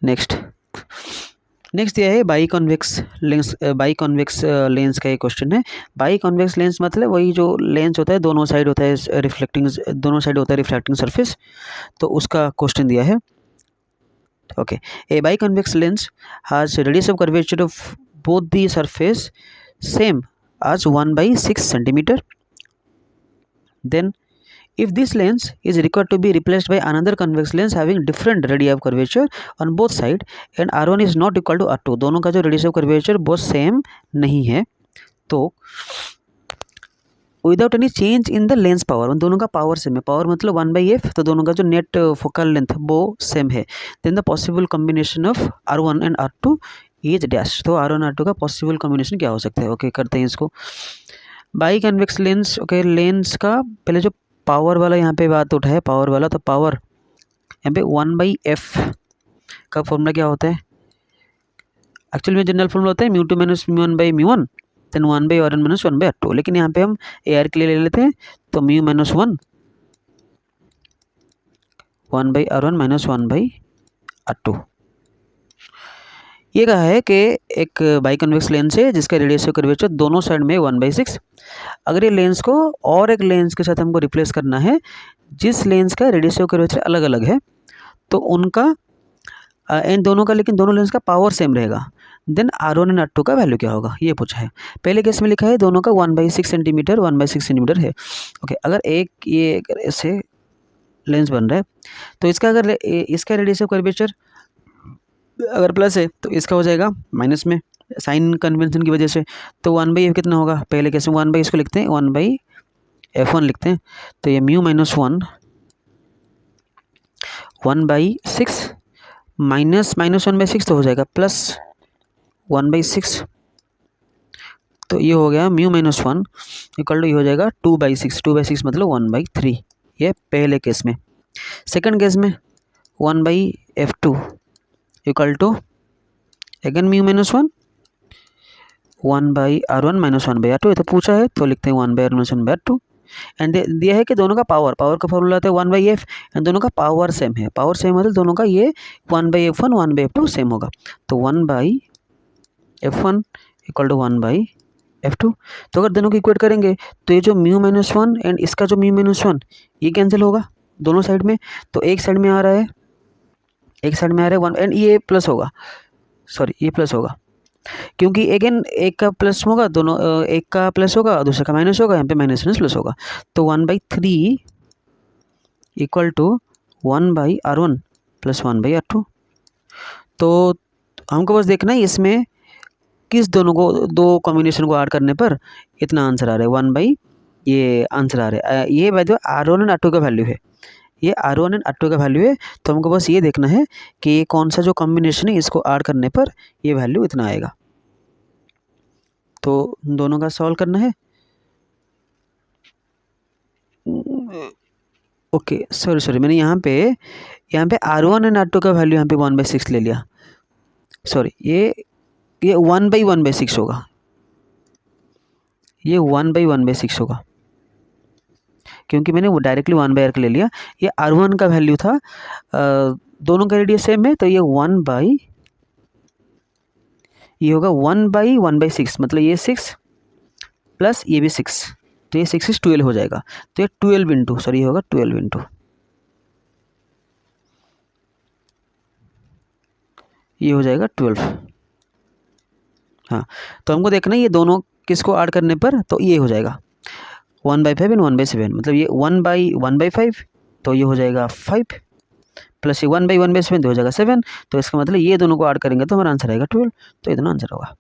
Next दिया है by convex lens. By convex lens का एक क्वेश्चन है। बाई कॉन्वेक्स लेंस मतलब वही जो लेंस होता है दोनों साइड होता है रिफ्लेक्टिंग, दोनों साइड होता है रिफ्लेक्टिंग सरफेस, तो उसका क्वेश्चन दिया है। Okay, A by convex lens has radius of curvature of both the surface same as 1/6 centimeter. Then if this lens is required to be replaced by another convex lens having different radii of curvature on both side and R1 is not equal to R2, दोनों का जो radius of curvature बहुत same नहीं है, तो without any change in the lens power, दोनों का power same है, पावर मतलब 1/f, तो दोनों का जो नेट फोकल लेंथ वो सेम है। Then the possible combination of R1 and R2 is dash, तो R1 R2 का पॉसिबल कॉम्बिनेशन क्या हो सकता है। ओके, करते हैं इसको। By convex lens, okay, lens का पहले जो पावर वाला यहाँ पे बात उठा है, पावर वाला, तो पावर यहाँ पे 1/f का फॉर्मूला क्या होता है, एक्चुअल में जनरल फॉर्मूला होता है μ2 minus μ1/μ1 then 1/r1 minus 1/r2, लेकिन यहाँ पे हम AR के लिए ले लेते हैं, तो μ माइनस 1/r1 माइनस 1/r2। ये कहा है कि एक बाई कन्वेक्स लेंस है जिसका रेडियस ऑफ कर्वेचर दोनों साइड में 1/6। अगर ये लेंस को और एक लेंस के साथ हमको रिप्लेस करना है जिस लेंस का रेडियस ऑफ कर्वेचर अलग अलग है, तो उनका इन दोनों का, लेकिन दोनों लेंस का पावर सेम रहेगा, देन R1 एंड R2 का वैल्यू क्या होगा ये पूछा है। पहले केस में लिखा है दोनों का 1/6 सेंटीमीटर 1/6 सेंटीमीटर है। ओके, अगर एक ये ऐसे लेंस बन रहा है तो इसका अगर इसका रेडियस ऑफ कर्वेचर अगर प्लस है तो इसका हो जाएगा माइनस में, साइन कन्वेंशन की वजह से, तो 1/f कितना होगा, पहले कैसे 1/, इसको लिखते हैं 1/f1 लिखते हैं, तो ये μ माइनस 1/6 माइनस 1/6 तो हो जाएगा प्लस 1/6, तो ये हो गया μ माइनस 1 इक्वल टू ये हो जाएगा 2/6, 2/6 मतलब 1/3, ये पहले केस में। सेकंड केस में 1/f2 equal to again μ minus 1/r1 minus 1/r2, ये तो पूछा है तो लिखते हैं 1/r1 माइनस 1/r2। एंड दिया है कि दोनों का पावर का फॉर्मूला आता है 1/f, एंड दोनों का पावर सेम है, पावर सेम मतलब दोनों का ये 1/f1 1/f2 सेम होगा, तो 1/f1 इक्वल टू 1/f2। तो अगर दोनों को इक्वेट करेंगे तो ये जो μ माइनस 1 एंड इसका जो μ माइनस 1 ये कैंसिल होगा दोनों साइड में, तो एक साइड में आ रहा है 1 एंड ये प्लस होगा, सॉरी ये प्लस होगा, क्योंकि अगेन एक का प्लस होगा, दोनों एक का प्लस होगा दूसरे का माइनस होगा, यहाँ पे माइनस माइनस प्लस होगा, तो 1/3 equal to 1/r1 plus 1/r2। तो हमको बस देखना है इसमें किस दोनों को, दो कॉम्बिनेशन को ऐड करने पर इतना आंसर आ रहा है 1/, ये आंसर आ रहा है, ये by the way R1 and R2 का वैल्यू है, ये R1 एंड R2 का वैल्यू है, तो हमको बस ये देखना है कि ये कौन सा जो कॉम्बिनेशन है इसको ऐड करने पर ये वैल्यू इतना आएगा, तो दोनों का सॉल्व करना है। ओके, सॉरी मैंने यहाँ पे R1 एंड R2 का वैल्यू यहाँ पे 1/6 ले लिया, सॉरी ये 1/1/6 होगा, ये 1/1/6 होगा, क्योंकि मैंने वो डायरेक्टली 1/r का ले लिया। ये R1 का वैल्यू था, दोनों का रेडियस सेम है, तो ये ये होगा 1/1/6 मतलब ये 6 प्लस ये भी 6, तो ये 6 is 12 हो जाएगा, तो ये 12 इंटू, सॉरी ये होगा 12 इंटू, ये हो जाएगा 12। हाँ, तो हमको देखना है ये दोनों किसको ऐड करने पर, तो ये हो जाएगा 1/5 एंड 1/7, मतलब ये 1/1/5 तो ये हो जाएगा 5 प्लस ये 1/1/7 तो हो जाएगा 7, तो इसका मतलब ये दोनों को ऐड करेंगे तो हमारा आंसर आएगा 12, तो इतना आंसर होगा।